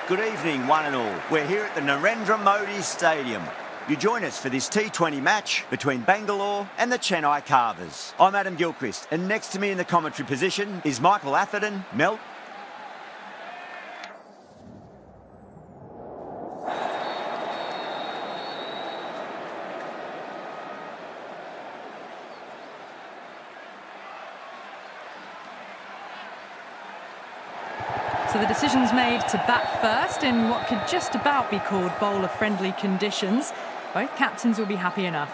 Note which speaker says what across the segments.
Speaker 1: Good evening, one and all. We're here at the Narendra Modi Stadium. You join us for this T20 match between Bangalore and the Chennai Carvers. I'm Adam Gilchrist, and next to me in the commentary position is Michael Atherton, Mel.
Speaker 2: So the decision's made to bat first in what could just about be called bowler-friendly conditions. Both captains will be happy enough.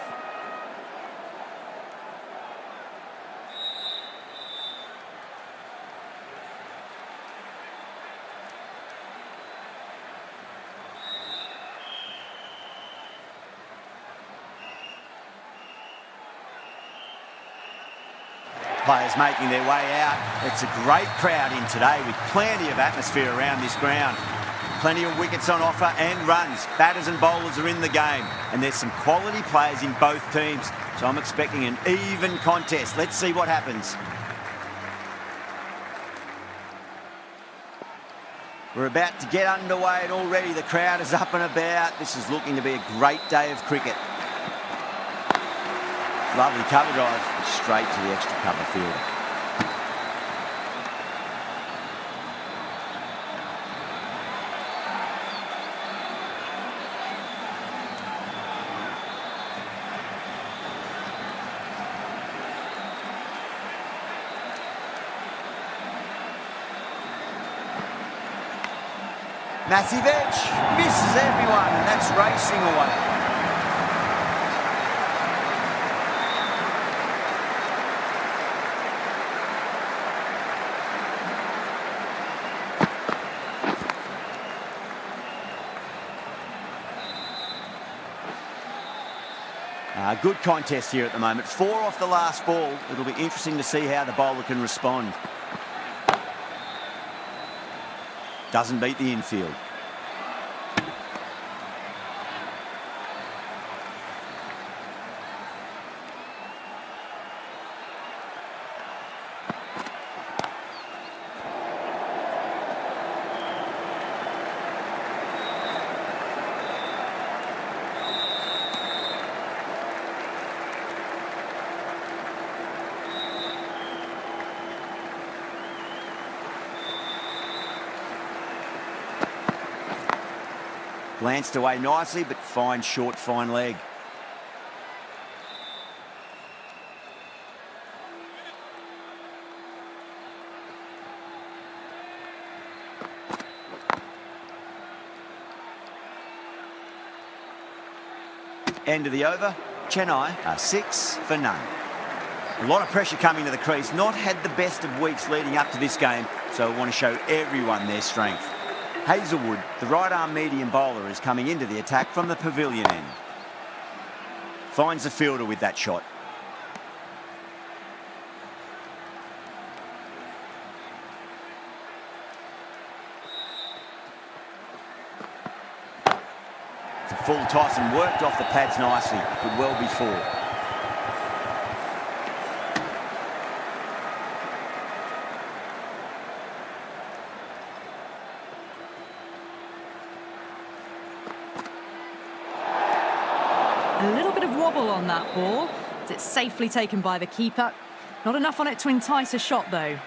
Speaker 1: Players making their way out. It's a great crowd in today with plenty of atmosphere around this ground. Plenty of wickets on offer and runs. Batters and bowlers are in the game. And there's some quality players in both teams. So I'm expecting an even contest. Let's see what happens. We're about to get underway and already the crowd is up and about. This is looking to be a great day of cricket. Lovely cover drive, straight to the extra cover fielder. Massive edge, misses everyone, and that's racing away. Good contest here at the moment. 4 off the last ball. It'll be interesting to see how the bowler can respond. Doesn't beat the infield. Glanced away nicely, but fine short, fine leg. End of the over. Chennai are 6 for none. A lot of pressure coming to the crease. Not had the best of weeks leading up to this game, so I want to show everyone their strength. Hazelwood, the right-arm medium bowler, is coming into the attack from the pavilion end. Finds the fielder with that shot. It's a full toss and worked off the pads nicely. Could well be 4.
Speaker 2: A little bit of wobble on that ball. It's safely taken by the keeper. Not enough on it to entice a shot, though.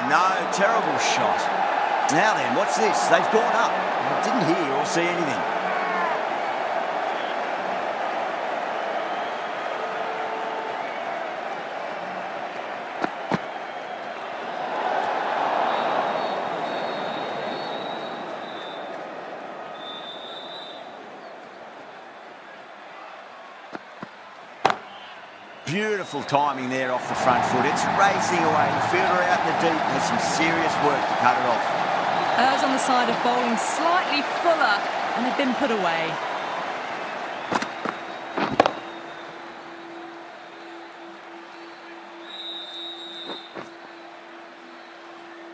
Speaker 2: No, terrible shot. Now then, what's this? They've gone up. I didn't hear or see anything.
Speaker 1: Beautiful timing there off the front foot. It's racing away. Fielder out in the deep has some serious work to cut it off.
Speaker 2: Errs on the side of bowling slightly fuller, and they've been put away.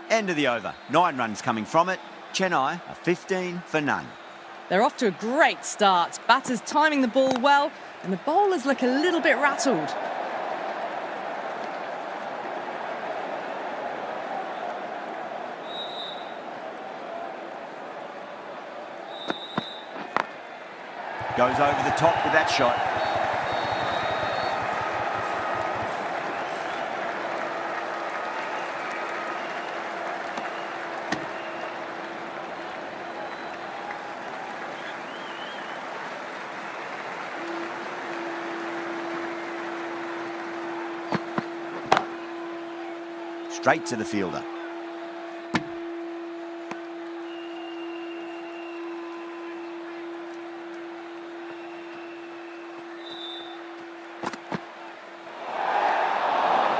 Speaker 1: End of the over. 9 runs coming from it. Chennai are 15 for none.
Speaker 2: They're off to a great start. Batters timing the ball well, and the bowlers look a little bit rattled.
Speaker 1: Goes over the top with that shot. Straight to the fielder.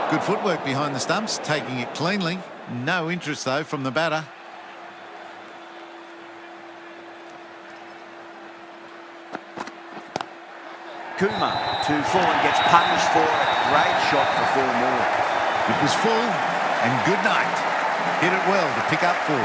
Speaker 3: Good footwork behind the stumps, taking it cleanly. No interest, though, from the batter.
Speaker 1: Kumar, 2 full and gets punished for it. Great shot for 4 more.
Speaker 3: It was full, and good night. Hit it well to pick up 4.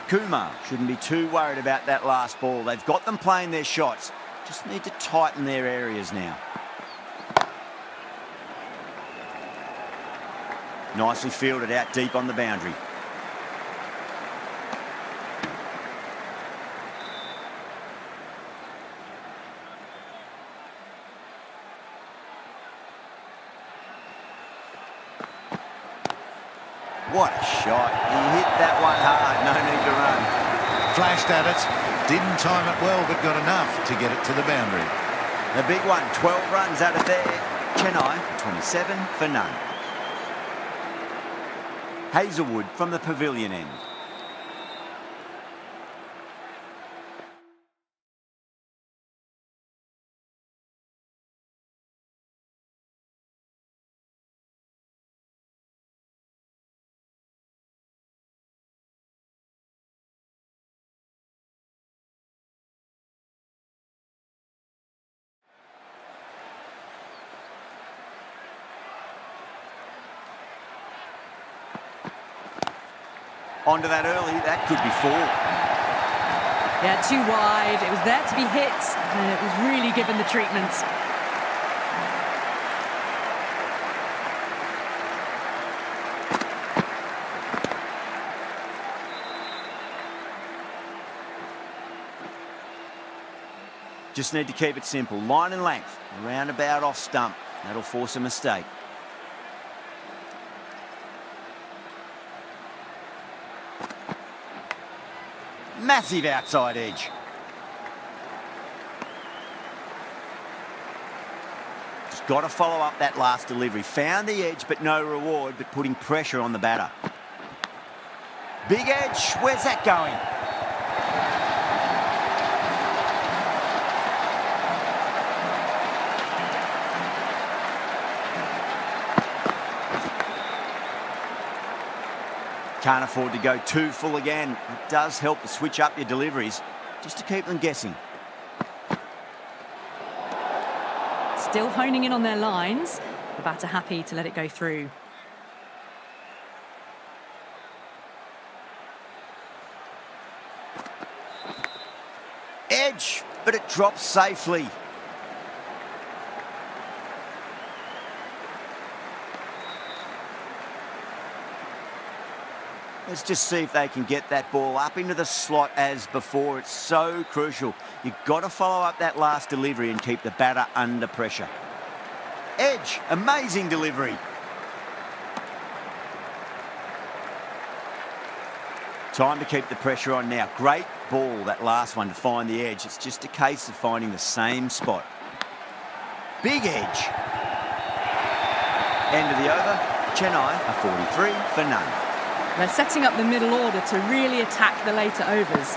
Speaker 1: Kumar shouldn't be too worried about that last ball. They've got them playing their shots. Just need to tighten their areas now. Nicely fielded out deep on the boundary. What a shot. He hit that one hard. No need to run.
Speaker 3: Flashed at it. Didn't time it well, but got enough to get it to the boundary.
Speaker 1: The big one, 12 runs out of there. Chennai, 27 for none. Hazelwood from the pavilion end. Onto that early, that could be 4.
Speaker 2: Yeah, too wide. It was there to be hit, and it was really given the treatment.
Speaker 1: Just need to keep it simple. Line and length, around about off stump. That'll force a mistake. Massive outside edge. Just got to follow up that last delivery. Found the edge, but no reward, but putting pressure on the batter. Big edge. Where's that going? Can't afford to go too full again. It does help to switch up your deliveries, just to keep them guessing.
Speaker 2: Still honing in on their lines. The batter happy to let it go through.
Speaker 1: Edge, but it drops safely. Let's just see if they can get that ball up into the slot as before. It's so crucial. You've got to follow up that last delivery and keep the batter under pressure. Edge, amazing delivery. Time to keep the pressure on now. Great ball, that last one, to find the edge. It's just a case of finding the same spot. Big edge. End of the over, Chennai are 43 for none.
Speaker 2: They're setting up the middle order to really attack the later overs.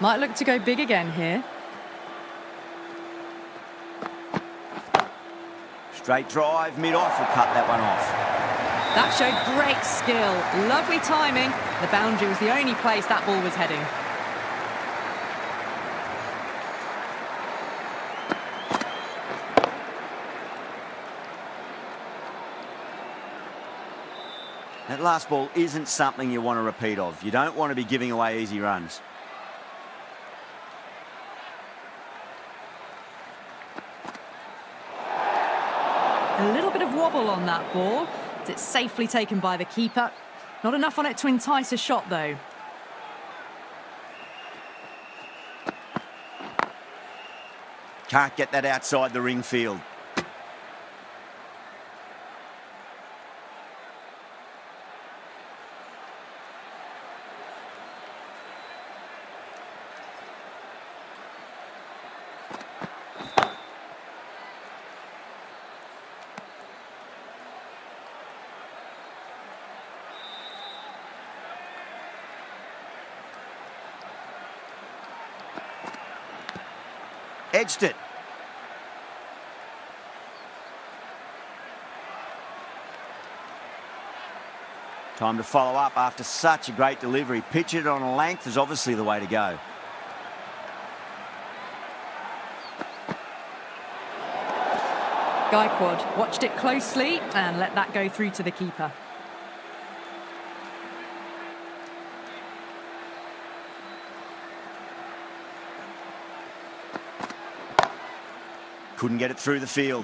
Speaker 2: Might look to go big again here.
Speaker 1: Straight drive, mid-off will cut that one off.
Speaker 2: That showed great skill. Lovely timing. The boundary was the only place that ball was heading.
Speaker 1: That last ball isn't something you want to repeat of. You don't want to be giving away easy runs.
Speaker 2: A little bit of wobble on that ball. It's safely taken by the keeper. Not enough on it to entice a shot, though.
Speaker 1: Can't get that outside the ring field. Edged it. Time to follow up after such a great delivery. Pitch it on a length is obviously the way to go.
Speaker 2: Gaikwad watched it closely and let that go through to the keeper.
Speaker 1: Couldn't get it through the field.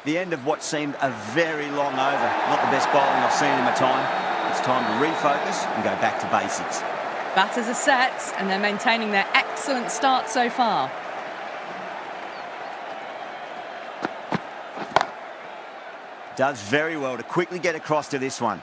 Speaker 1: The end of what seemed a very long over. Not the best bowling I've seen in my time. It's time to refocus and go back to basics.
Speaker 2: Batters are set and they're maintaining their excellent start so far.
Speaker 1: Does very well to quickly get across to this one.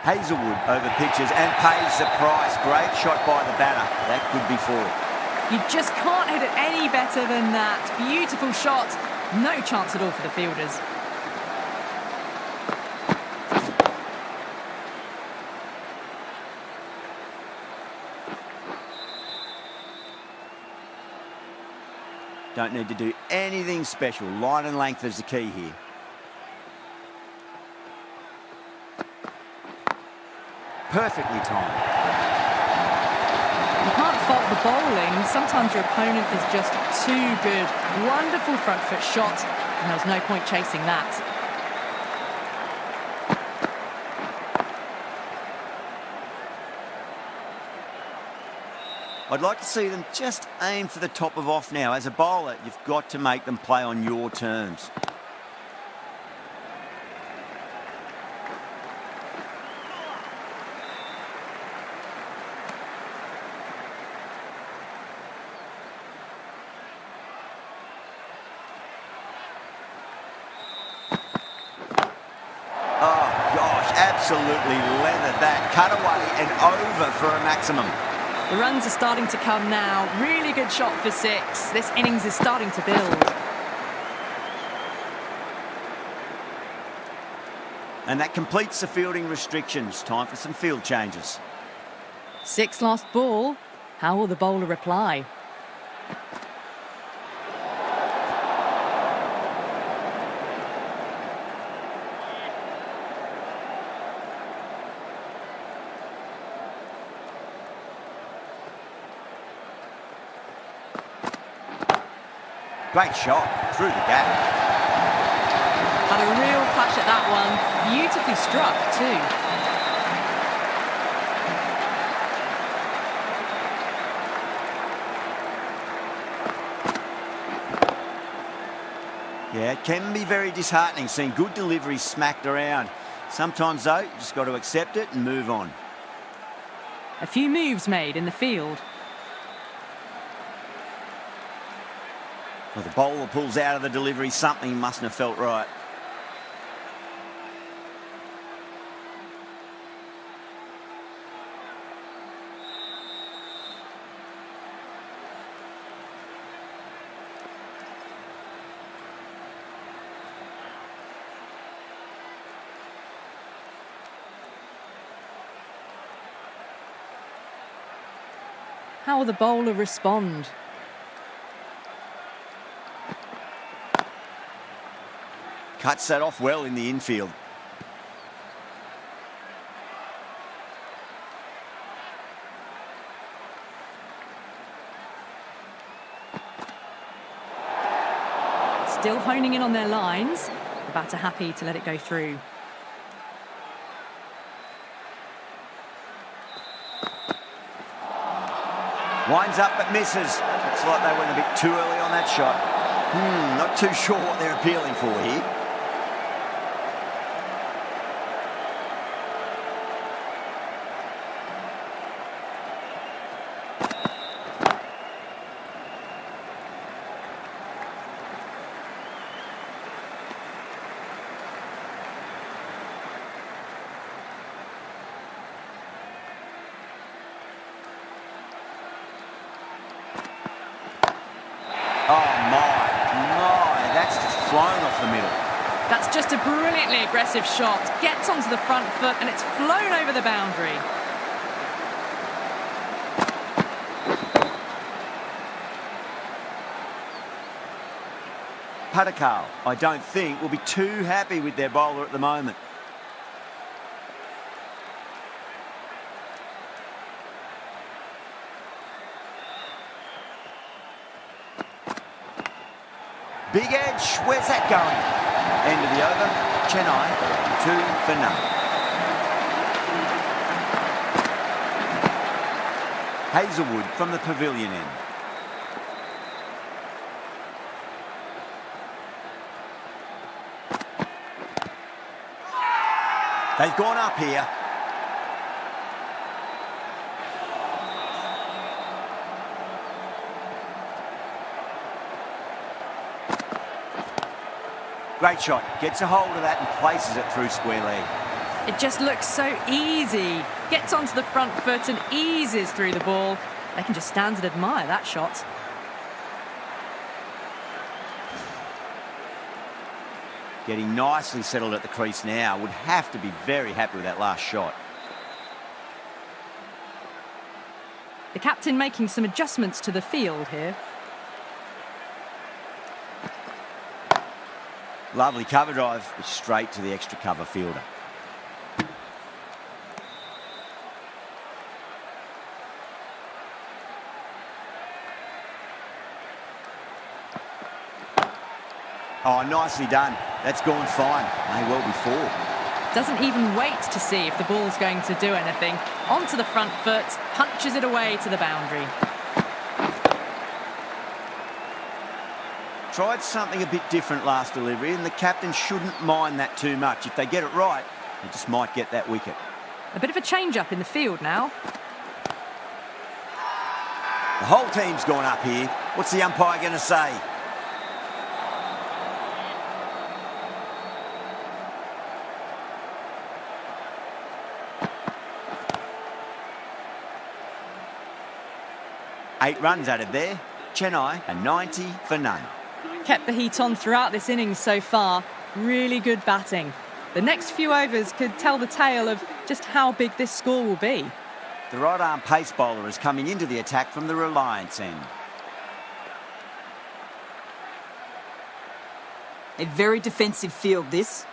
Speaker 1: Hazelwood over pitches and pays the price. Great shot by the batter. That could be four.
Speaker 2: You just can't hit it any better than that. Beautiful shot. No chance at all for the fielders.
Speaker 1: Don't need to do anything special. Line and length is the key here. Perfectly timed.
Speaker 2: You can't fault the bowling. Sometimes your opponent is just too good. Wonderful front foot shot, and there was no point chasing that.
Speaker 1: I'd like to see them just aim for the top of off now. As a bowler, you've got to make them play on your terms. Oh, gosh, absolutely leathered that. Cut away and over for a maximum.
Speaker 2: The runs are starting to come now. Really good shot for six. This innings is starting to build.
Speaker 1: And that completes the fielding restrictions. Time for some field changes.
Speaker 2: Six last ball. How will the bowler reply?
Speaker 1: Great shot through the gap.
Speaker 2: Had a real flash at that one. Beautifully struck too.
Speaker 1: Yeah, it can be very disheartening seeing good deliveries smacked around. Sometimes, though, you just got to accept it and move on.
Speaker 2: A few moves made in the field.
Speaker 1: Well, the bowler pulls out of the delivery. Something mustn't have felt right.
Speaker 2: How will the bowler respond?
Speaker 1: Cuts that off well in the infield.
Speaker 2: Still honing in on their lines. The batter happy to let it go through.
Speaker 1: Winds up but misses. Looks like they went a bit too early on that shot. Not too sure what they're appealing for here. Oh my, that's just flown off the middle.
Speaker 2: That's just a brilliantly aggressive shot. Gets onto the front foot and it's flown over the boundary.
Speaker 1: Patakal, I don't think, will be too happy with their bowler at the moment. Big edge, where's that going? End of the over, Chennai 2 for none. Hazelwood from the pavilion end. They've gone up here. Great shot. Gets a hold of that and places it through square leg.
Speaker 2: It just looks so easy. Gets onto the front foot and eases through the ball. They can just stand and admire that shot.
Speaker 1: Getting nicely settled at the crease now. Would have to be very happy with that last shot.
Speaker 2: The captain making some adjustments to the field here.
Speaker 1: Lovely cover drive, but straight to the extra cover fielder. Oh, nicely done. That's gone fine. May well be four.
Speaker 2: Doesn't even wait to see if the ball's going to do anything. Onto the front foot, punches it away to the boundary.
Speaker 1: Tried something a bit different last delivery, and the captain shouldn't mind that too much. If they get it right, they just might get that wicket.
Speaker 2: A bit of a change-up in the field now.
Speaker 1: The whole team's gone up here. What's the umpire going to say? Eight runs added there. Chennai a 90 for none.
Speaker 2: Kept the heat on throughout this innings so far. Really good batting. The next few overs could tell the tale of just how big this score will be.
Speaker 1: The right-arm pace bowler is coming into the attack from the Reliance end.
Speaker 4: A very defensive field, this.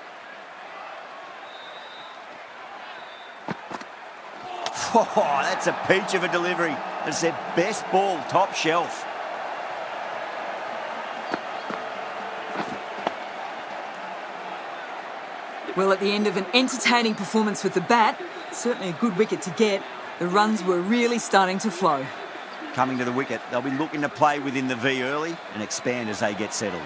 Speaker 1: Oh, that's a peach of a delivery. It's their best ball, top shelf.
Speaker 4: Well, at the end of an entertaining performance with the bat, certainly a good wicket to get, the runs were really starting to flow.
Speaker 1: Coming to the wicket, they'll be looking to play within the V early and expand as they get settled.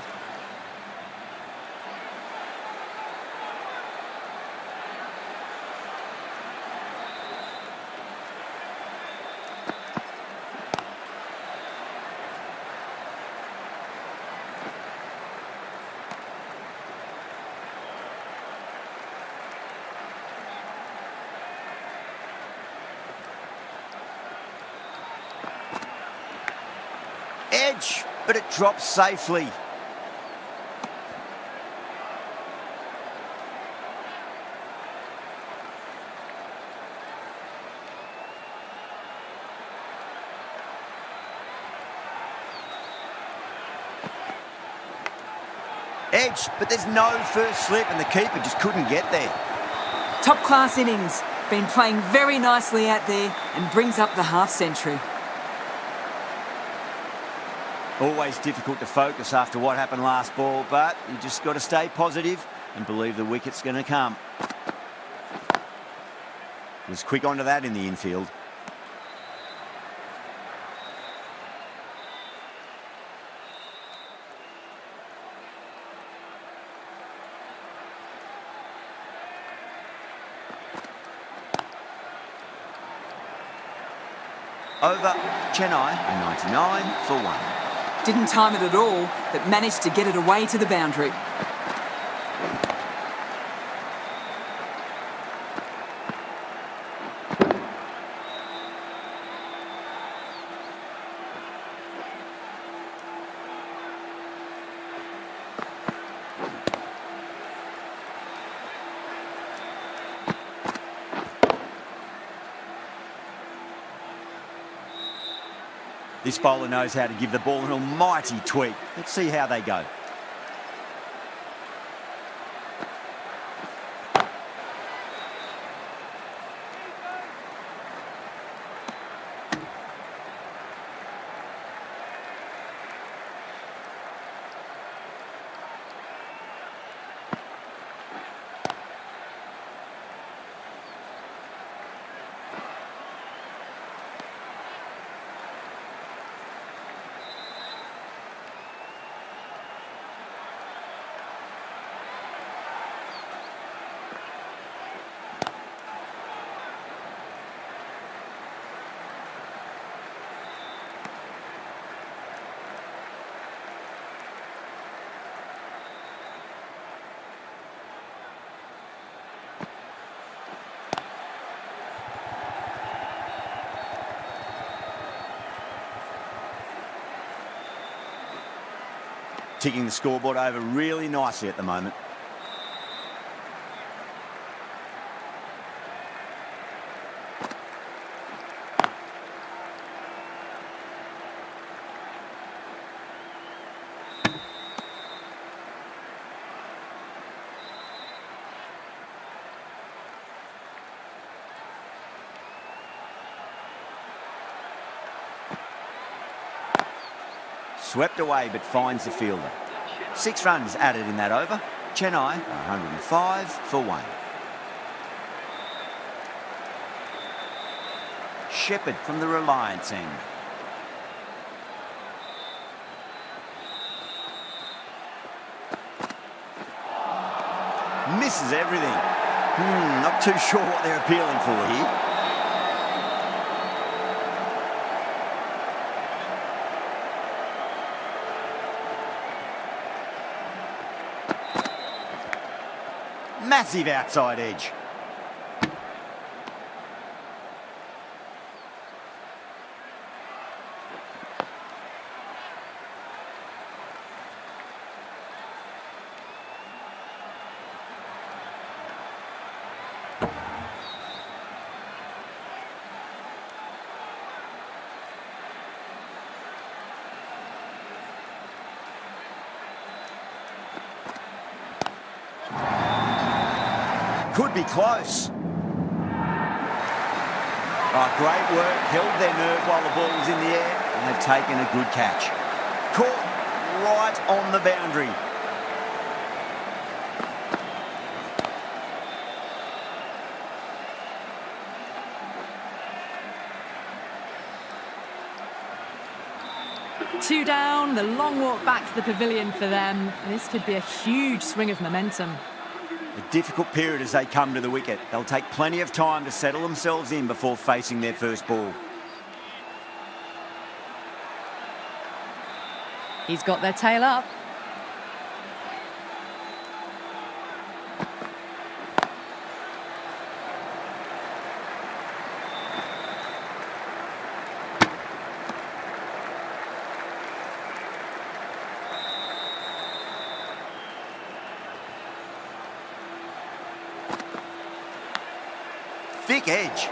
Speaker 1: Edge, but it drops safely. Edge, but there's no first slip and the keeper just couldn't get there.
Speaker 4: Top class innings, been playing very nicely out there and brings up the half century.
Speaker 1: Always difficult to focus after what happened last ball, but you just got to stay positive and believe the wicket's going to come. Was quick onto that in the infield. Over, Chennai, a 99 for 1.
Speaker 4: Didn't time it at all, but managed to get it away to the boundary.
Speaker 1: This bowler knows how to give the ball an almighty tweak. Let's see how they go. Ticking the scoreboard over really nicely at the moment. Swept away but finds the fielder. 6 runs added in that over. Chennai, 105 for 1. Shepherd from the Reliance end. Misses everything. Not too sure what they're appealing for here. Massive outside edge. Could be close. Oh, great work. Held their nerve while the ball was in the air, and they've taken a good catch. Caught right on the boundary.
Speaker 2: 2 down, the long walk back to the pavilion for them. This could be a huge swing of momentum.
Speaker 1: A difficult period as they come to the wicket. They'll take plenty of time to settle themselves in before facing their first ball.
Speaker 2: He's got their tail up.
Speaker 1: Thick edge.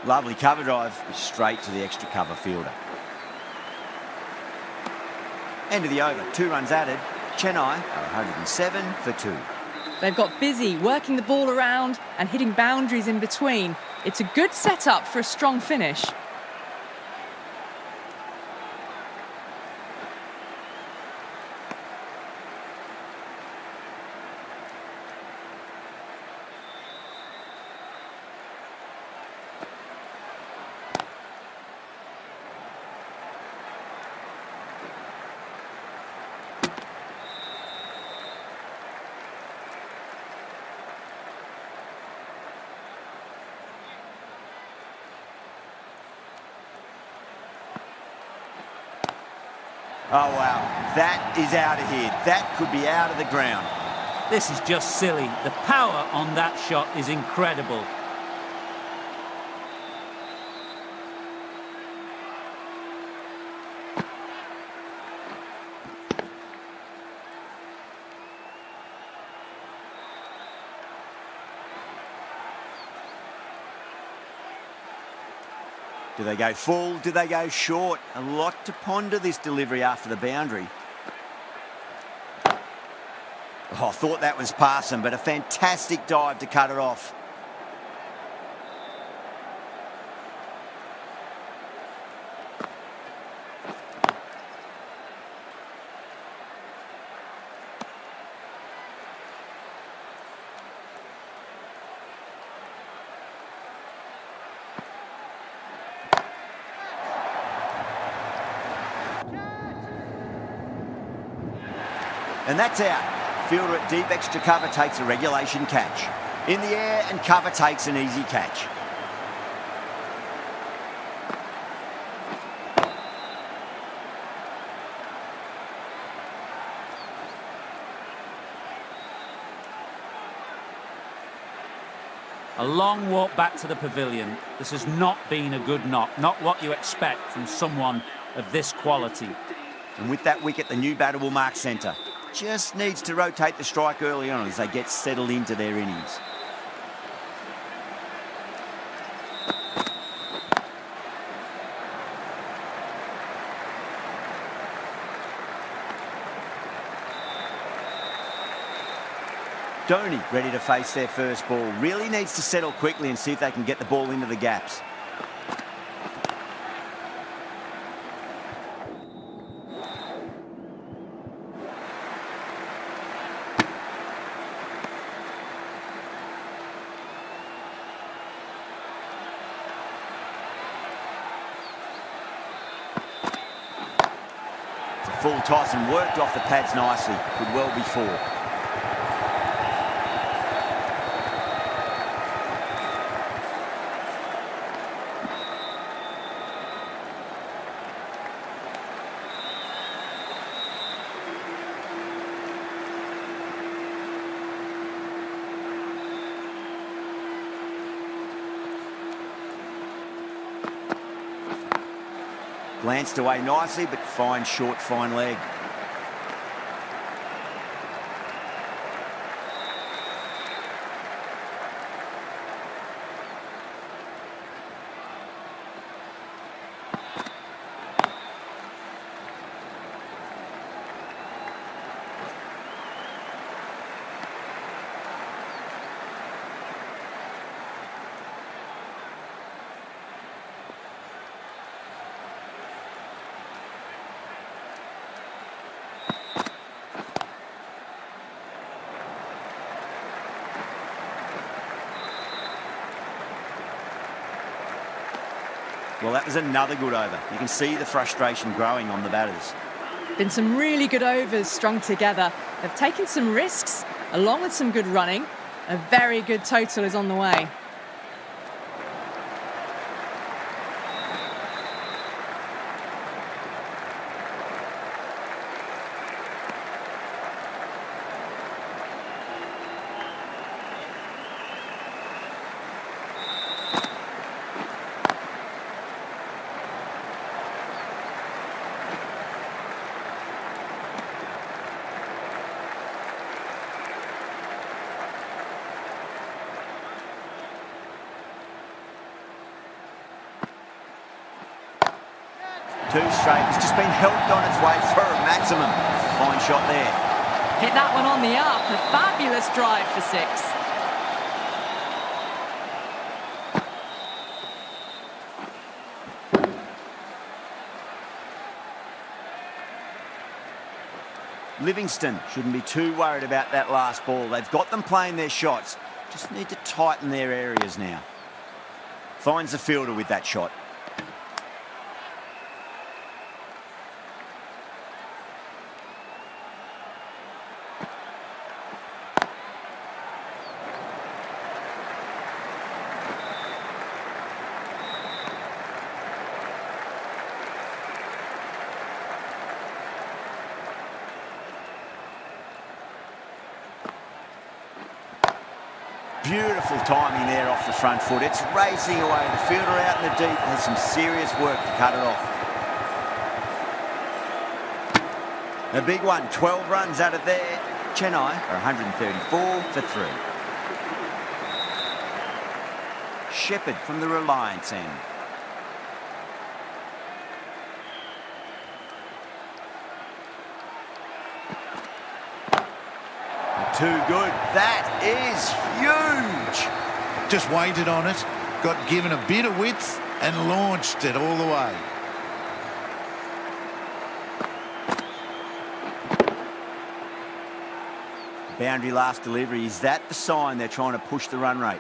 Speaker 1: Lovely cover drive, straight to the extra cover fielder. End of the over, 2 runs added. Chennai are 107 for 2.
Speaker 2: They've got busy working the ball around and hitting boundaries in between. It's a good setup for a strong finish.
Speaker 1: Oh, wow. That is out of here. That could be out of the ground.
Speaker 5: This is just silly. The power on that shot is incredible.
Speaker 1: Do they go full? Do they go short? A lot to ponder this delivery after the boundary. Oh, I thought that was passing, but a fantastic dive to cut it off. And that's out. Fielder at deep extra cover takes a regulation catch. In the air and cover takes an easy catch.
Speaker 5: A long walk back to the pavilion. This has not been a good knock. Not what you expect from someone of this quality.
Speaker 1: And with that wicket, the new batter will mark centre. Just needs to rotate the strike early on as they get settled into their innings. Dhoni ready to face their first ball. Really needs to settle quickly and see if they can get the ball into the gaps. Full toss and worked off the pads nicely. Could well be 4. Glanced away nicely, but fine short, fine leg. Well, that was another good over. You can see the frustration growing on the batters.
Speaker 2: Been some really good overs strung together. They've taken some risks, along with some good running. A very good total is on the way.
Speaker 1: Two straight. It's just been helped on its way for a maximum. Fine shot there.
Speaker 2: Hit that one on the up. A fabulous drive for 6.
Speaker 1: Livingston shouldn't be too worried about that last ball. They've got them playing their shots. Just need to tighten their areas now. Finds the fielder with that shot. Beautiful timing there off the front foot. It's racing away. The fielder out in the deep has some serious work to cut it off. A big one, 12 runs out of there. Chennai are 134 for 3. Shepherd from the Reliance end. Too good. That is huge.
Speaker 3: Just waited on it, got given a bit of width and launched it all the way.
Speaker 1: Boundary last delivery. Is that the sign they're trying to push the run rate?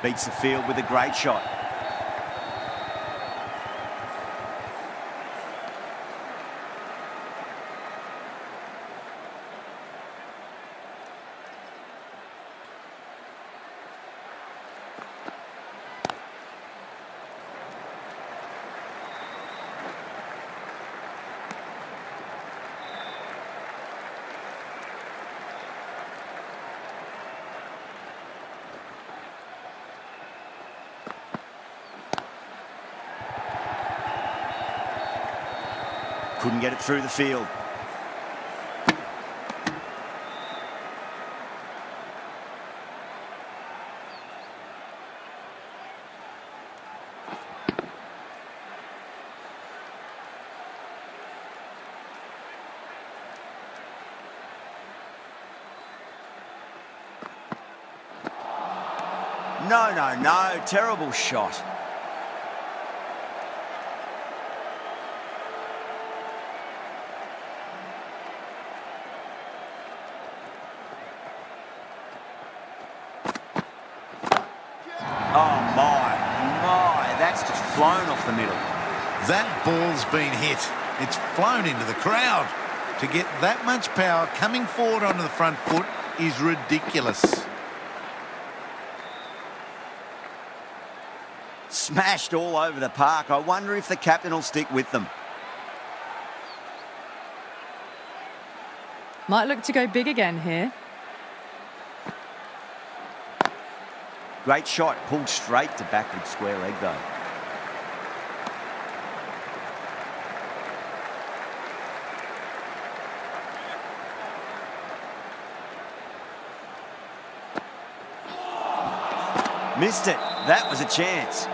Speaker 1: Beats the field with a great shot. Couldn't get it through the field. No. Terrible shot. Oh, my. That's just flown off the middle.
Speaker 3: That ball's been hit. It's flown into the crowd. To get that much power coming forward onto the front foot is ridiculous.
Speaker 1: Smashed all over the park. I wonder if the captain will stick with them.
Speaker 2: Might look to go big again here.
Speaker 1: Great shot, pulled straight to backward square leg though. Missed it. That was a chance.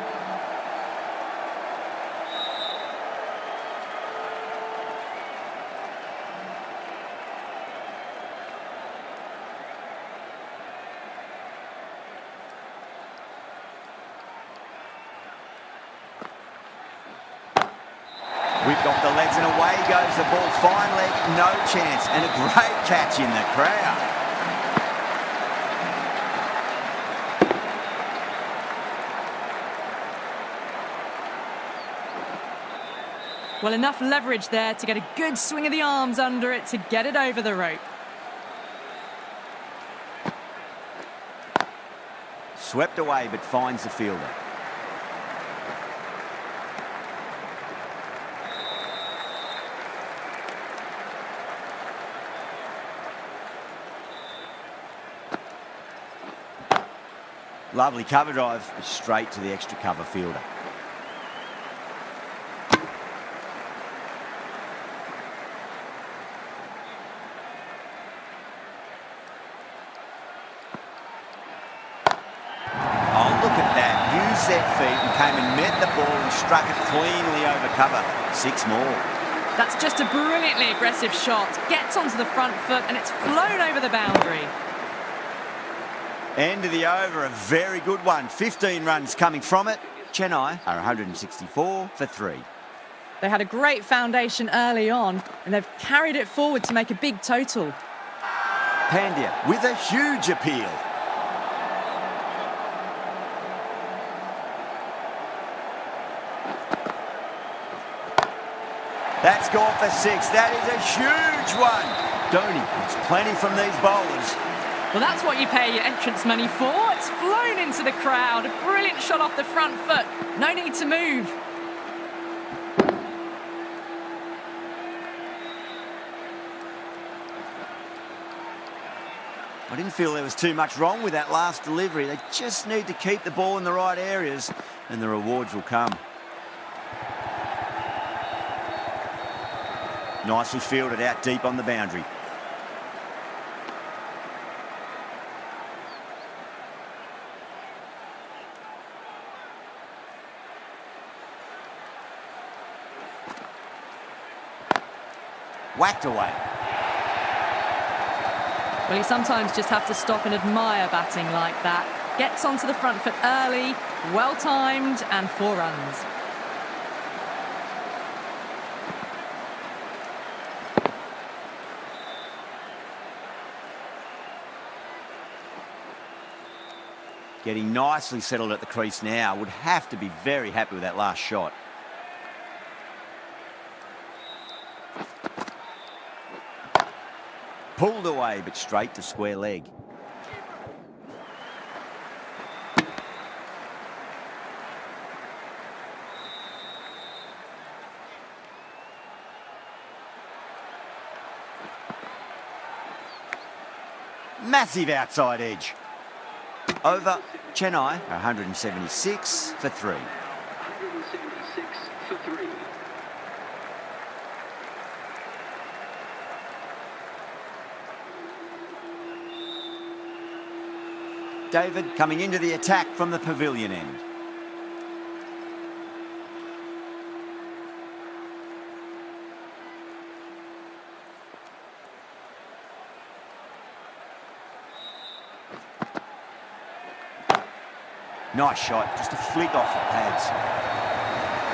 Speaker 1: Whipped off the legs and away goes the ball. Fine leg, no chance. And a great catch in the crowd.
Speaker 2: Well, enough leverage there to get a good swing of the arms under it to get it over the rope.
Speaker 1: Swept away, but finds the fielder. Lovely cover drive, straight to the extra cover fielder. Oh, look at that. Used their feet and came and met the ball and struck it cleanly over cover. 6 more.
Speaker 2: That's just a brilliantly aggressive shot. Gets onto the front foot and it's flown over the boundary.
Speaker 1: End of the over, a very good one. 15 runs coming from it. Chennai are 164 for 3.
Speaker 2: They had a great foundation early on and they've carried it forward to make a big total.
Speaker 1: Pandya with a huge appeal. That's gone for 6. That is a huge one. Dhoni gets plenty from these bowlers.
Speaker 2: Well, that's what you pay your entrance money for. It's flown into the crowd. A brilliant shot off the front foot. No need to move.
Speaker 1: I didn't feel there was too much wrong with that last delivery. They just need to keep the ball in the right areas and the rewards will come. Nicely fielded out deep on the boundary. Whacked away.
Speaker 2: Well, you sometimes just have to stop and admire batting like that. Gets onto the front foot early, well-timed, and 4 runs.
Speaker 1: Getting nicely settled at the crease now. Would have to be very happy with that last shot. Pulled away, but straight to square leg. Massive outside edge. Over, Chennai are 176 for 3.
Speaker 6: 176 for 3.
Speaker 1: David coming into the attack from the pavilion end. Nice shot, just a flick off the pads.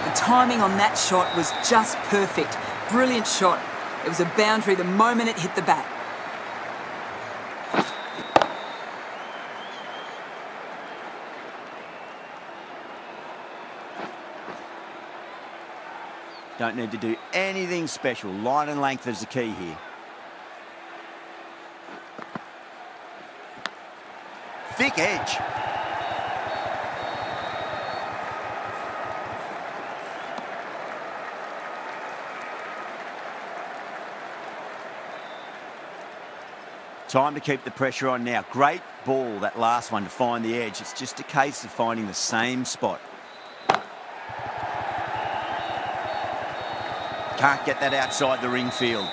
Speaker 4: The timing on that shot was just perfect. Brilliant shot. It was a boundary the moment it hit the bat.
Speaker 1: Don't need to do anything special. Line and length is the key here. Thick edge. Time to keep the pressure on now. Great ball, that last one, to find the edge. It's just a case of finding the same spot. Can't get that outside the ring field.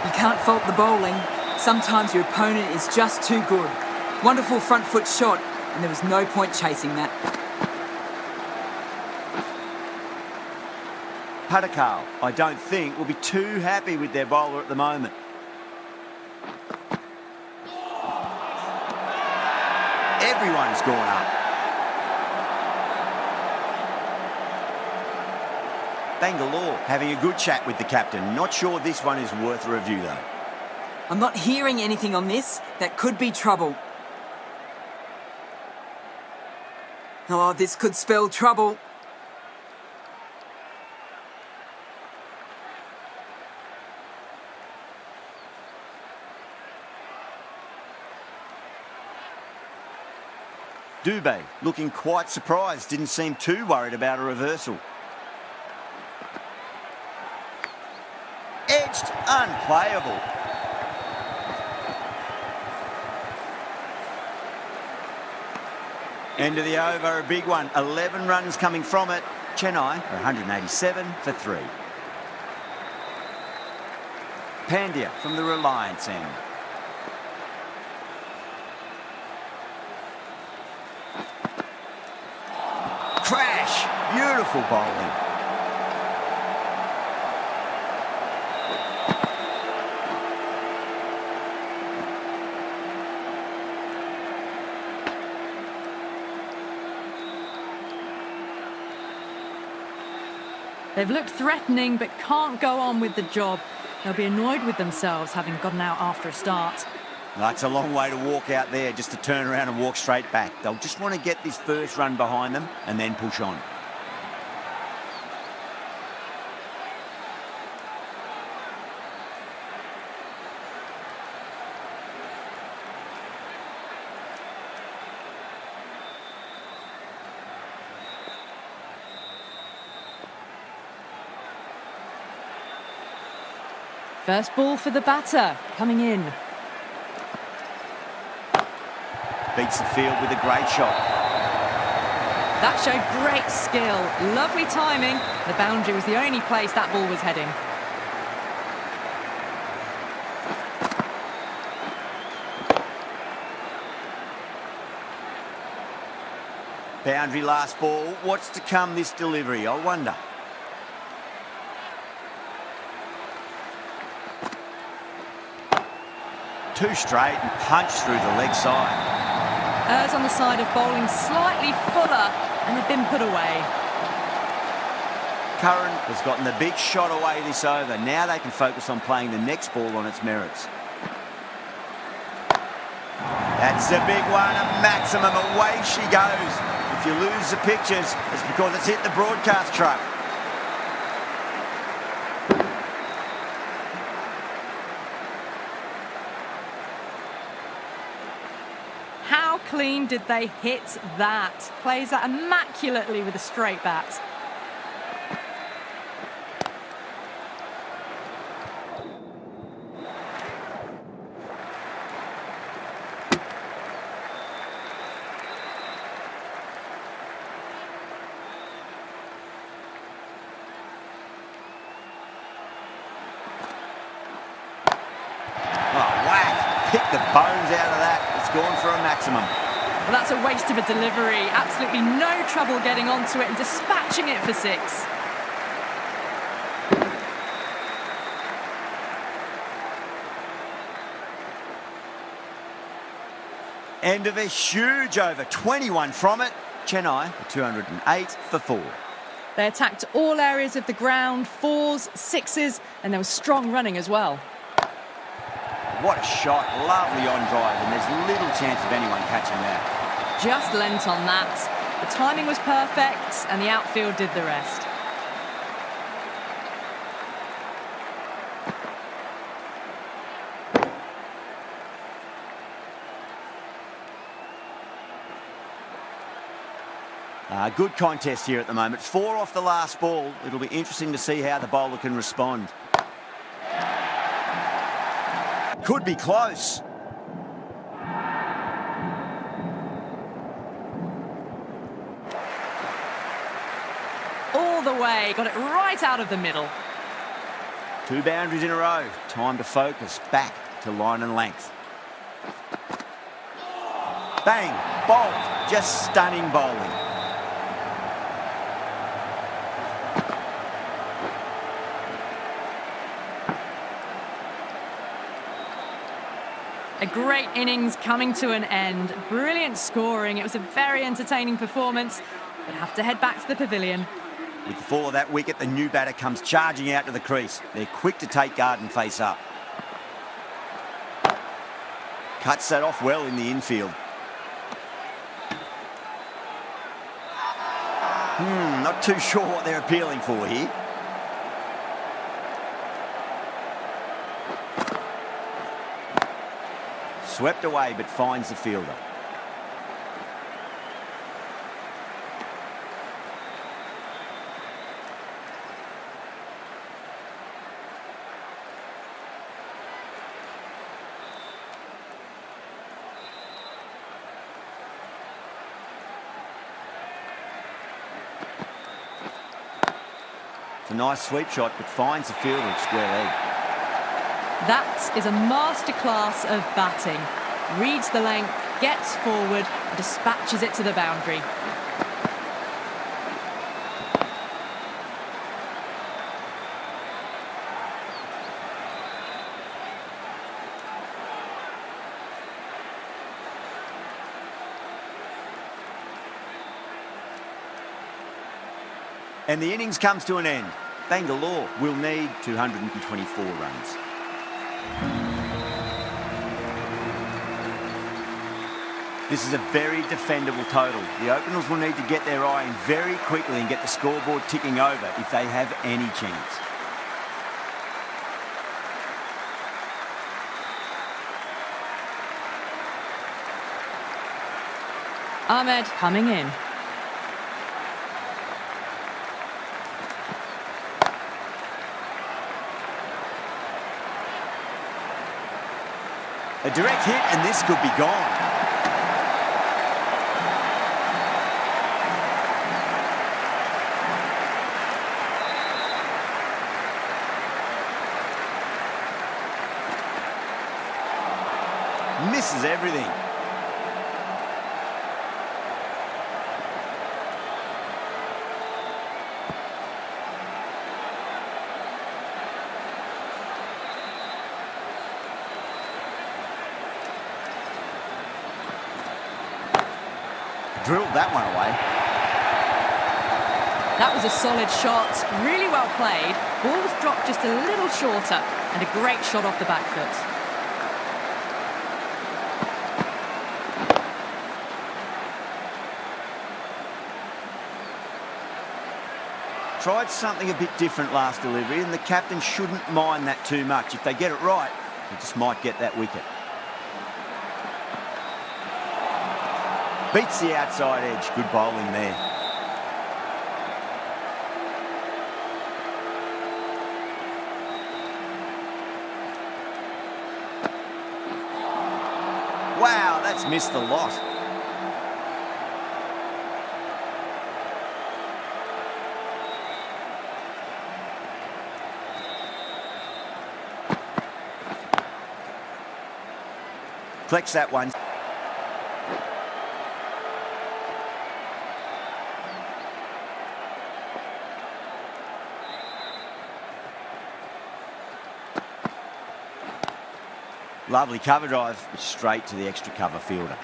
Speaker 4: You can't fault the bowling. Sometimes your opponent is just too good. Wonderful front foot shot, and there was no point chasing that.
Speaker 1: Padakal, I don't think, will be too happy with their bowler at the moment. Everyone's gone up. Bangalore having a good chat with the captain. Not sure this one is worth a review, though.
Speaker 4: I'm not hearing anything on this. That could be trouble. Oh, this could spell trouble.
Speaker 1: Dubé looking quite surprised, didn't seem too worried about a reversal. Edged, unplayable. End of the over, a big one. 11 runs coming from it. Chennai are 187 for 3. Pandya from the Reliance end. Crash! Beautiful bowling.
Speaker 2: They've looked threatening but can't go on with the job. They'll be annoyed with themselves having gotten out after a start.
Speaker 1: That's a long way to walk out there just to turn around and walk straight back. They'll just want to get this first run behind them and then push on.
Speaker 2: First ball for the batter, coming in.
Speaker 1: Beats the field with a great shot.
Speaker 2: That showed great skill, lovely timing. The boundary was the only place that ball was heading.
Speaker 1: Boundary last ball. What's to come this delivery, I wonder. Two straight and punch through the leg side.
Speaker 2: Errs on the side of bowling slightly fuller, and they've been put away.
Speaker 1: Curran has gotten the big shot away this over. Now they can focus on playing the next ball on its merits. That's a big one, a maximum. Away she goes. If you lose the pictures, it's because it's hit the broadcast truck.
Speaker 2: How clean did they hit that? Plays that immaculately with a straight bat.
Speaker 1: Pick the bones out of that. It's gone for a maximum.
Speaker 2: Well, that's a waste of a delivery. Absolutely no trouble getting onto it and dispatching it for 6.
Speaker 1: End of a huge over. 21 from it. Chennai, 208 for 4.
Speaker 2: They attacked all areas of the ground, 4s, 6s, and there was strong running as well.
Speaker 1: What a shot, lovely on drive, and there's little chance of anyone catching that.
Speaker 2: Just lent on that. The timing was perfect, and the outfield did the rest.
Speaker 1: Good contest here at the moment. 4 off the last ball. It'll be interesting to see how the bowler can respond. Could be close.
Speaker 2: All the way, got it right out of the middle.
Speaker 1: 2 boundaries in a row. Time to focus. Back to line and length. Bang, bowled. Just stunning bowling.
Speaker 2: A great innings coming to an end. Brilliant scoring. It was a very entertaining performance, but have to head back to the pavilion.
Speaker 1: With the fall of that wicket, the new batter comes charging out to the crease. They're quick to take guard and face up. Cuts that off well in the infield. Not too sure what they're appealing for here. Swept away, but finds the fielder. It's a nice sweep shot, but finds the fielder at square leg.
Speaker 2: That is a masterclass of batting. Reads the length, gets forward, and dispatches it to the boundary.
Speaker 1: And the innings comes to an end. Bangalore will need 224 runs. This is a very defendable total. The openers will need to get their eye in very quickly and get the scoreboard ticking over if they have any chance.
Speaker 2: Ahmed coming in.
Speaker 1: A direct hit and this could be gone. Misses everything. Drilled that one away.
Speaker 2: That was a solid shot, really well played. Ball was dropped just a little shorter, and a great shot off the back foot.
Speaker 1: Tried something a bit different last delivery, and the captain shouldn't mind that too much. If they get it right, they just might get that wicket. Beats the outside edge. Good bowling there. Wow, that's missed the lot. Collects that one. Lovely cover drive, straight to the extra cover fielder.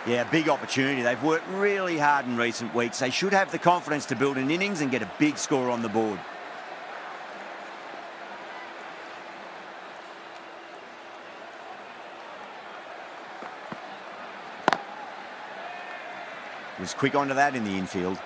Speaker 1: Yeah, big opportunity. They've worked really hard in recent weeks. They should have the confidence to build an innings and get a big score on the board. Was quick onto that in the infield.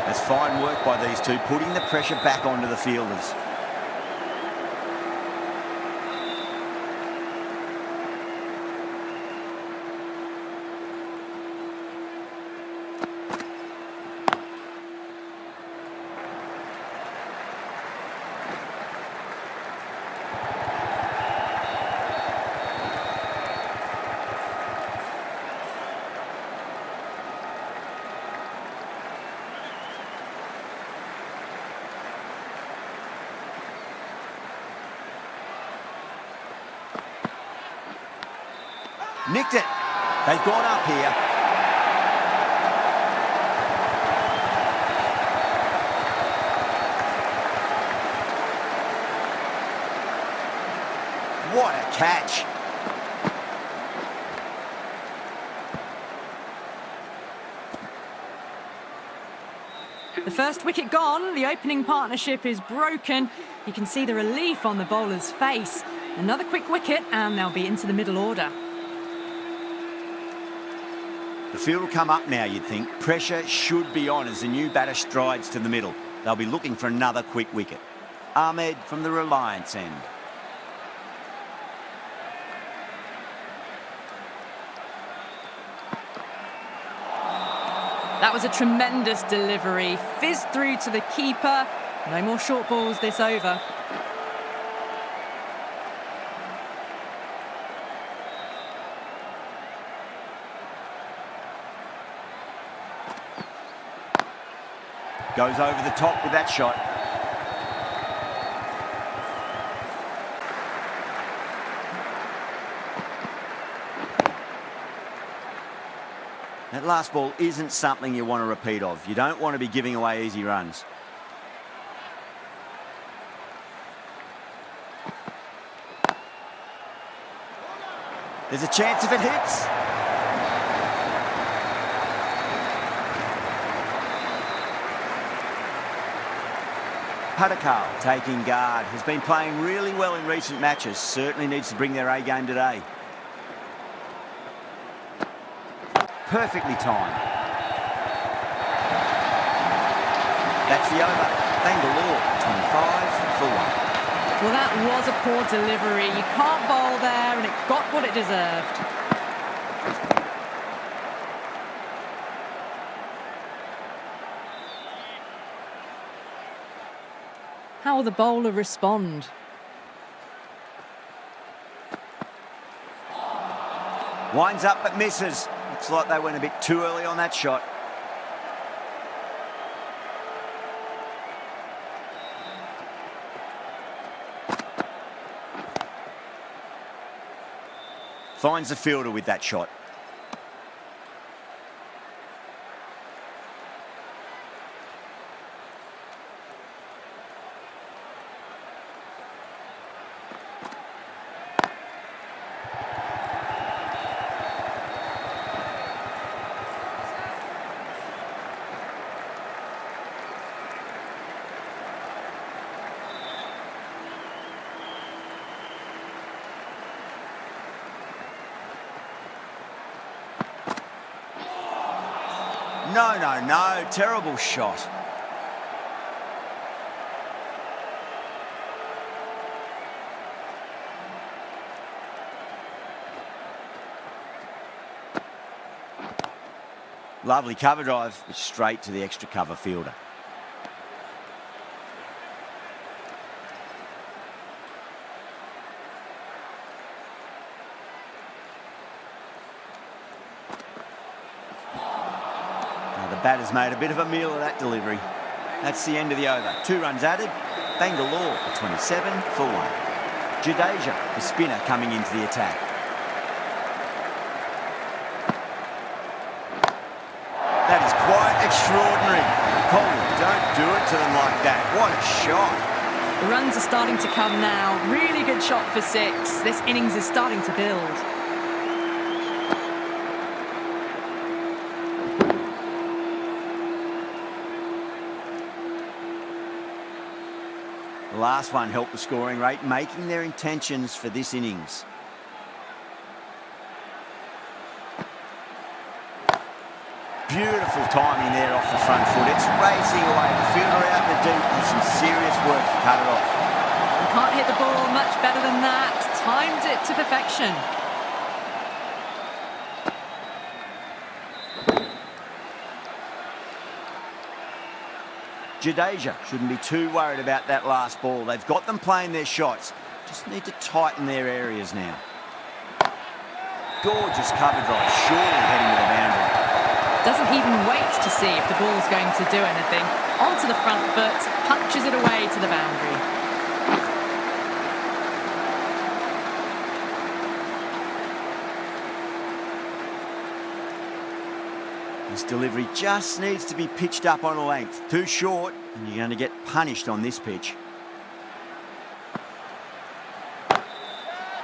Speaker 1: That's fine work by these two, putting the pressure back onto the fielders. Nicked it. They've gone up here. What a catch.
Speaker 2: The first wicket gone, the opening partnership is broken. You can see the relief on the bowler's face. Another quick wicket and they'll be into the middle order.
Speaker 1: The field will come up now, you'd think. Pressure should be on as the new batter strides to the middle. They'll be looking for another quick wicket. Ahmed from the Reliance end.
Speaker 2: That was a tremendous delivery. Fizzed through to the keeper. No more short balls this over.
Speaker 1: Goes over the top with that shot. That last ball isn't something you want to repeat of. You don't want to be giving away easy runs. There's a chance if it hits. Padakal taking guard. Has been playing really well in recent matches. Certainly needs to bring their A game today. Perfectly timed. That's the over. Bangalore, 25 for 1.
Speaker 2: Well, that was a poor delivery. You can't bowl there and it got what it deserved. How will the bowler respond?
Speaker 1: Winds up but misses. Looks like they went a bit too early on that shot. Finds the fielder with that shot. No. Terrible shot. Lovely cover drive, straight to the extra cover fielder. Batter's made a bit of a meal of that delivery. That's the end of the over. 2 runs added. Bangalore, 27 for 1. Jadeja, the spinner, coming into the attack. That is quite extraordinary. Collingwood, don't do it to them like that. What a shot.
Speaker 2: The runs are starting to come now. Really good shot for 6. This innings is starting to build.
Speaker 1: The last one helped the scoring rate, making their intentions for this innings. Beautiful timing there off the front foot. It's racing away. The fielder out in the deep with some serious work to cut it off.
Speaker 2: You can't hit the ball much better than that. Timed it to perfection.
Speaker 1: Jadeja shouldn't be too worried about that last ball. They've got them playing their shots. Just need to tighten their areas now. Gorgeous cover drive, surely heading to the boundary.
Speaker 2: Doesn't even wait to see if the ball's going to do anything. Onto the front foot, punches it away to the boundary.
Speaker 1: This delivery just needs to be pitched up on a length. Too short, and you're going to get punished on this pitch.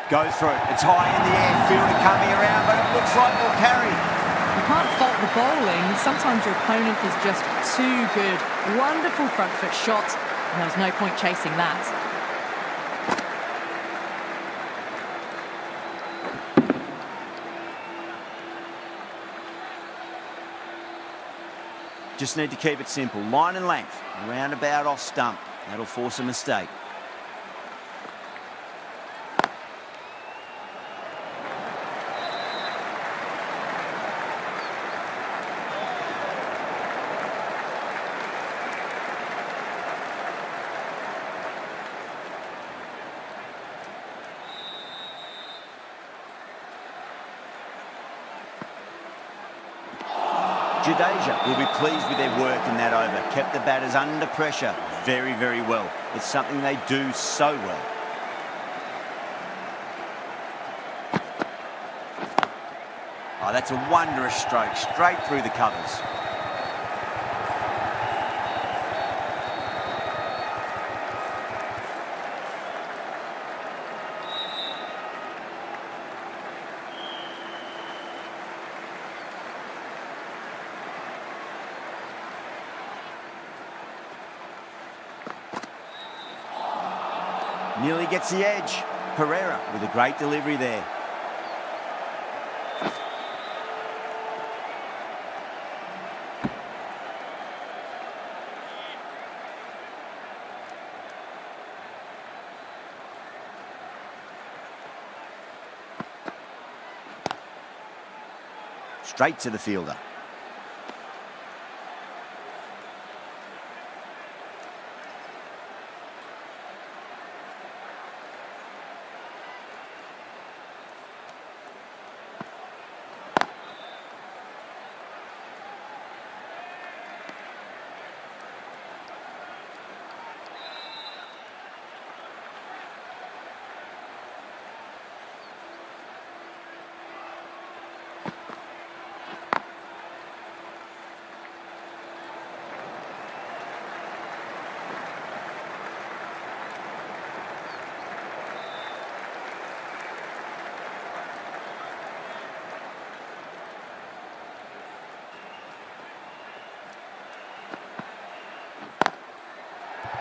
Speaker 1: Goes for it. It's high in the air. Fielder coming around, but it looks like we'll carry.
Speaker 2: You can't fault the bowling. Sometimes your opponent is just too good. Wonderful front foot shot, and there was no point chasing that.
Speaker 1: Just need to keep it simple. Line and length. Roundabout off stump. That'll force a mistake. Jadeja will be pleased with their work in that over. Kept the batters under pressure very, very well. It's something they do so well. Oh, that's a wondrous stroke, straight through the covers. Nearly gets the edge. Pereira with a great delivery there. Straight to the fielder.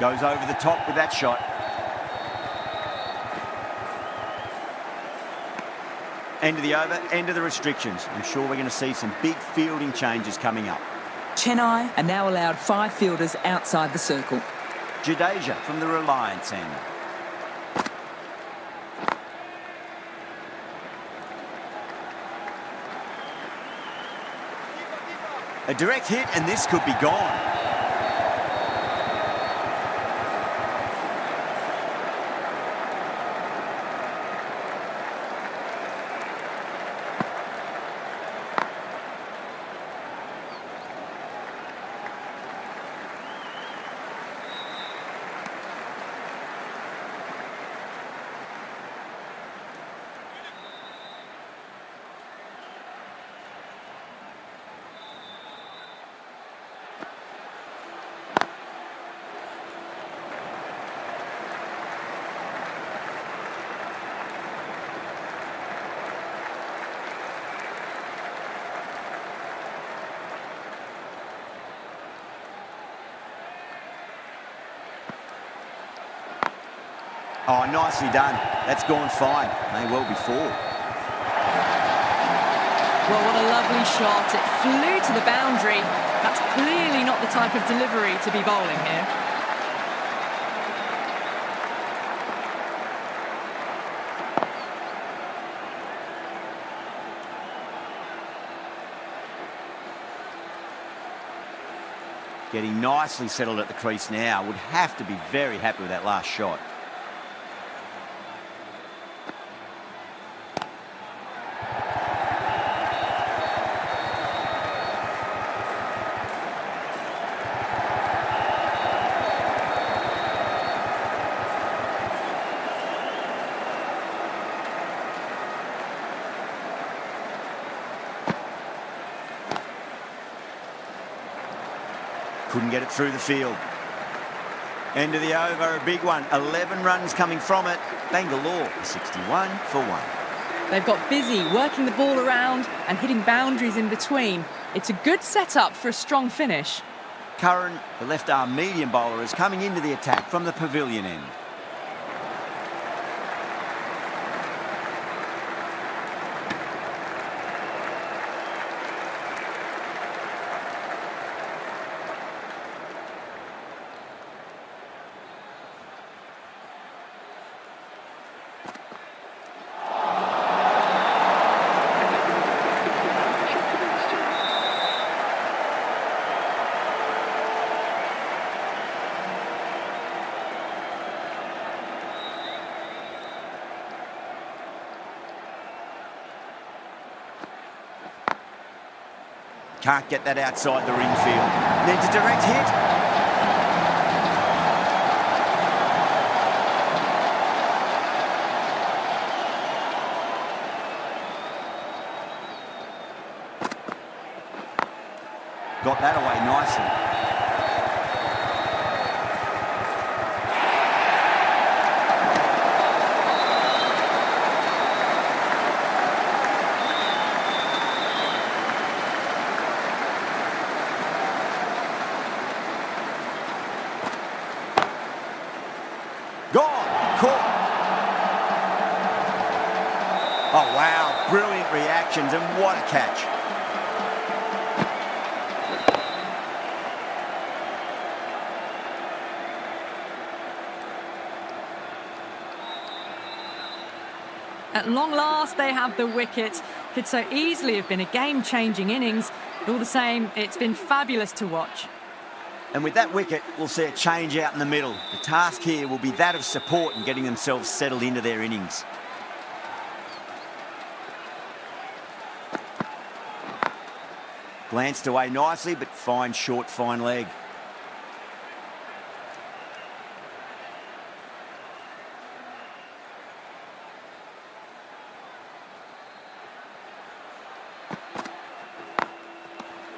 Speaker 1: Goes over the top with that shot. End of the over, end of the restrictions. I'm sure we're going to see some big fielding changes coming up.
Speaker 4: Chennai are now allowed 5 fielders outside the circle.
Speaker 1: Jadeja from the Reliance end. A direct hit and this could be gone. Oh, nicely done. That's gone fine. May well be 4.
Speaker 2: Well, what a lovely shot. It flew to the boundary. That's clearly not the type of delivery to be bowling here.
Speaker 1: Getting nicely settled at the crease now. Would have to be very happy with that last shot. Couldn't get it through the field. End of the over, a big one. 11 runs coming from it. Bangalore, 61 for 1.
Speaker 2: They've got busy working the ball around and hitting boundaries in between. It's a good setup for a strong finish.
Speaker 1: Curran, the left-arm medium bowler, is coming into the attack from the pavilion end. Can't get that outside the ring field. Needs a direct hit. Got that away nicely. Gone. Caught. Oh, wow. Brilliant reactions, and what a catch.
Speaker 2: At long last, they have the wicket. Could so easily have been a game-changing innings, but all the same, it's been fabulous to watch.
Speaker 1: And with that wicket, we'll see a change out in the middle. The task here will be that of support and getting themselves settled into their innings. Glanced away nicely, but fine short, fine leg.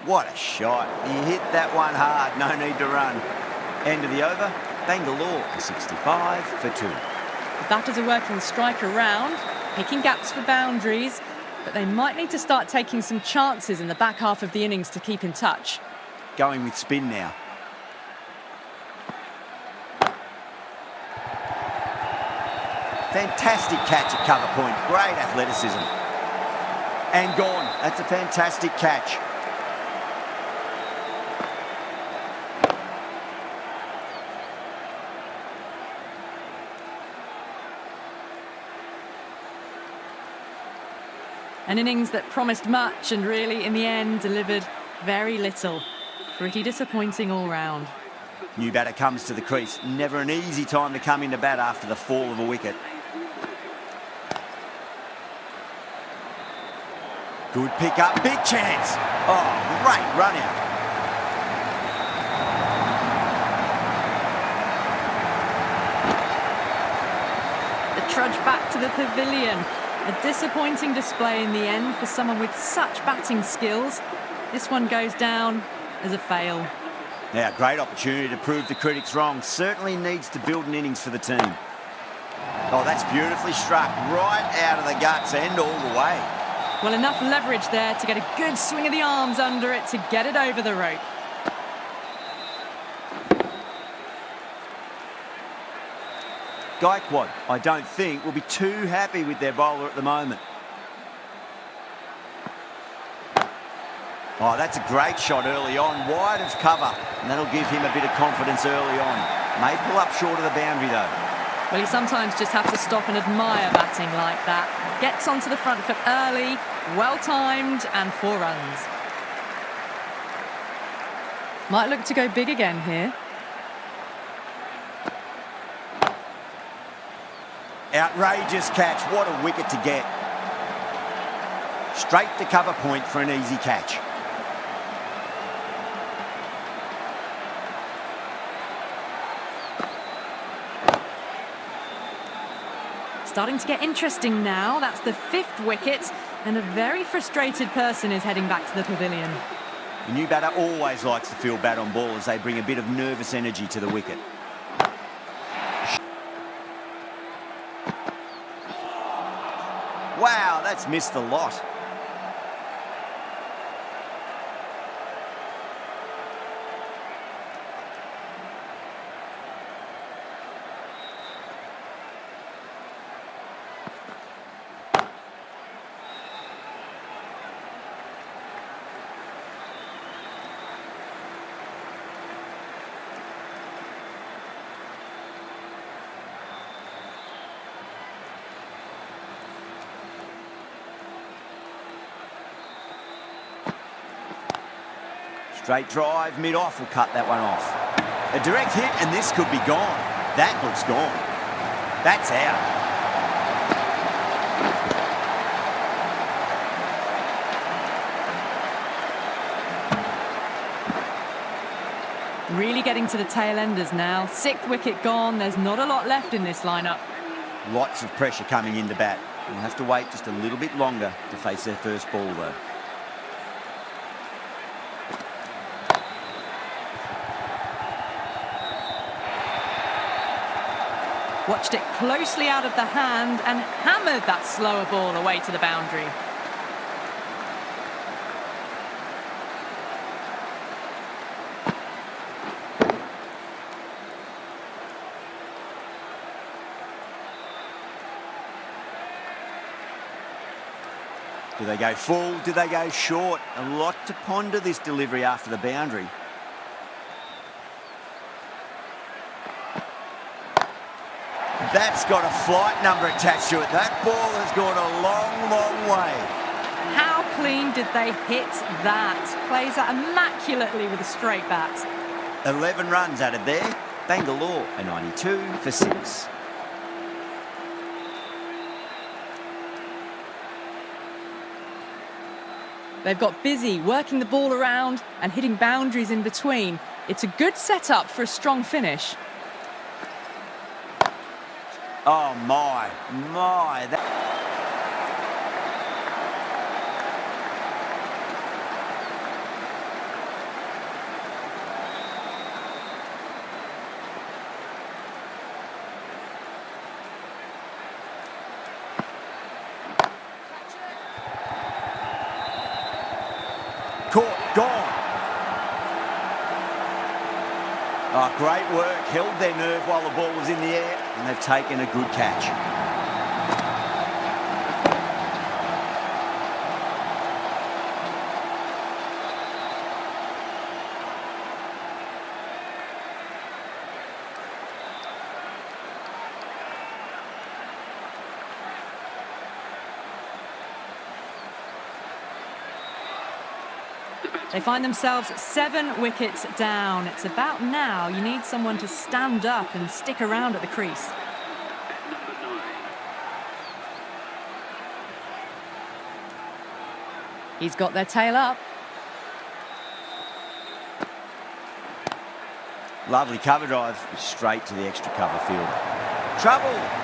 Speaker 1: What a shot. He hit that one hard, no need to run. End of the over, Bangalore 65 for 2.
Speaker 2: The batters are working the strike around, picking gaps for boundaries, but they might need to start taking some chances in the back half of the innings to keep in touch.
Speaker 1: Going with spin now. Fantastic catch at cover point, great athleticism. And gone, that's a fantastic catch.
Speaker 2: An innings that promised much and really, in the end, delivered very little. Pretty disappointing all round.
Speaker 1: New batter comes to the crease. Never an easy time to come into bat after the fall of a wicket. Good pick up, big chance. Oh, great run out.
Speaker 2: The trudge back to the pavilion. A disappointing display in the end for someone with such batting skills. This one goes down as a fail.
Speaker 1: Now, great opportunity to prove the critics wrong. Certainly needs to build an innings for the team. Oh, that's beautifully struck. Right out of the guts and all the way.
Speaker 2: Well, enough leverage there to get a good swing of the arms under it to get it over the rope.
Speaker 1: Gaikwad, I don't think, will be too happy with their bowler at the moment. Oh, that's a great shot early on, wide of cover, and that'll give him a bit of confidence early on. May pull up short of the boundary, though.
Speaker 2: Well, you sometimes just have to stop and admire batting like that. Gets onto the front foot early, well-timed, and 4 runs. Might look to go big again here.
Speaker 1: Outrageous catch, what a wicket to get. Straight to cover point for an easy catch.
Speaker 2: Starting to get interesting now. That's the 5th wicket, and a very frustrated person is heading back to the pavilion.
Speaker 1: The new batter always likes to feel bat on ball as they bring a bit of nervous energy to the wicket. Wow, that's missed the lot. Straight drive, mid-off will cut that one off. A direct hit and this could be gone. That looks gone. That's out.
Speaker 2: Really getting to the tail enders now. 6th wicket gone. There's not a lot left in this lineup.
Speaker 1: Lots of pressure coming into bat. We'll have to wait just a little bit longer to face their first ball though.
Speaker 2: Watched it closely out of the hand and hammered that slower ball away to the boundary.
Speaker 1: Do they go full? Do they go short? A lot to ponder this delivery after the boundary. That's got a flight number attached to it. That ball has gone a long, long way.
Speaker 2: How clean did they hit that? Plays that immaculately with a straight bat.
Speaker 1: 11 runs added there. Bangalore a 92 for 6.
Speaker 2: They've got busy working the ball around and hitting boundaries in between. It's a good setup for a strong finish.
Speaker 1: Oh my. Caught, gone. Oh, great work. Held their nerve while the ball was in the air, and they've taken a good catch.
Speaker 2: They find themselves 7 wickets down. It's about now. You need someone to stand up and stick around at the crease.
Speaker 6: Number 9.
Speaker 2: He's got their tail up.
Speaker 1: Lovely cover drive, straight to the extra cover fielder. Trouble!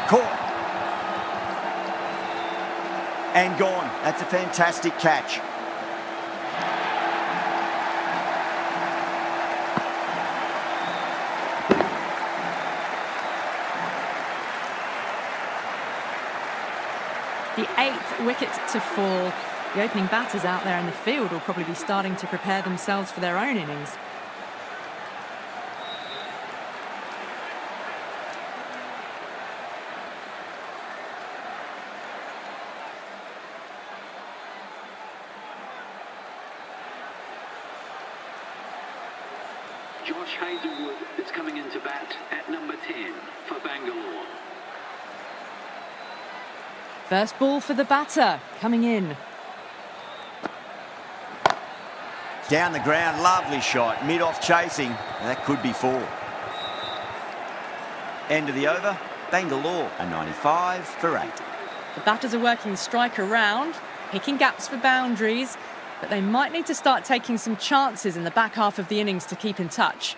Speaker 1: Caught. And gone. That's a fantastic catch.
Speaker 2: The 8th wicket to fall. The opening batters out there in the field will probably be starting to prepare themselves for their own innings.
Speaker 6: Josh Hazelwood is coming into bat at number 10 for Bangalore.
Speaker 2: First ball for the batter, coming in.
Speaker 1: Down the ground, lovely shot. Mid-off chasing. That could be 4. End of the over, Bangalore are 95 for 8.
Speaker 2: The batters are working the strike around, picking gaps for boundaries, but they might need to start taking some chances in the back half of the innings to keep in touch.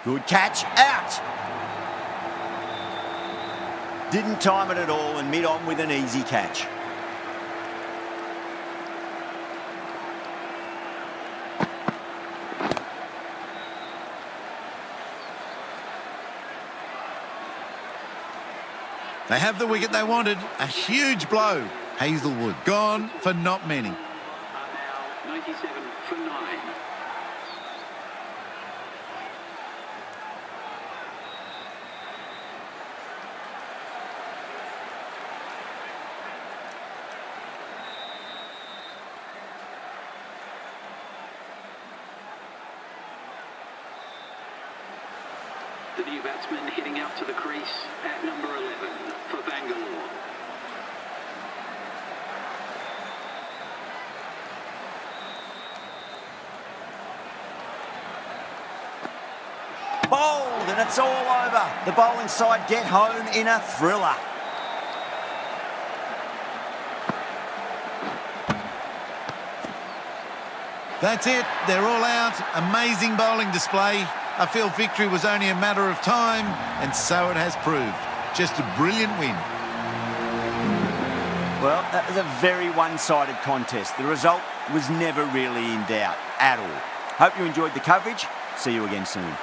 Speaker 1: Good catch, out! Didn't time it at all and mid-on with an easy catch.
Speaker 3: They have the wicket they wanted. A huge blow. Hazelwood gone for not many.
Speaker 6: Are now 97 for 9. The new batsman heading out to the crease at number 11 for Bangalore.
Speaker 1: Bowled and it's all over. The bowling side get home in a thriller.
Speaker 3: That's it. They're all out. Amazing bowling display. I feel victory was only a matter of time, and so it has proved. Just a brilliant win.
Speaker 1: Well, that was a very one-sided contest. The result was never really in doubt at all. Hope you enjoyed the coverage. See you again soon.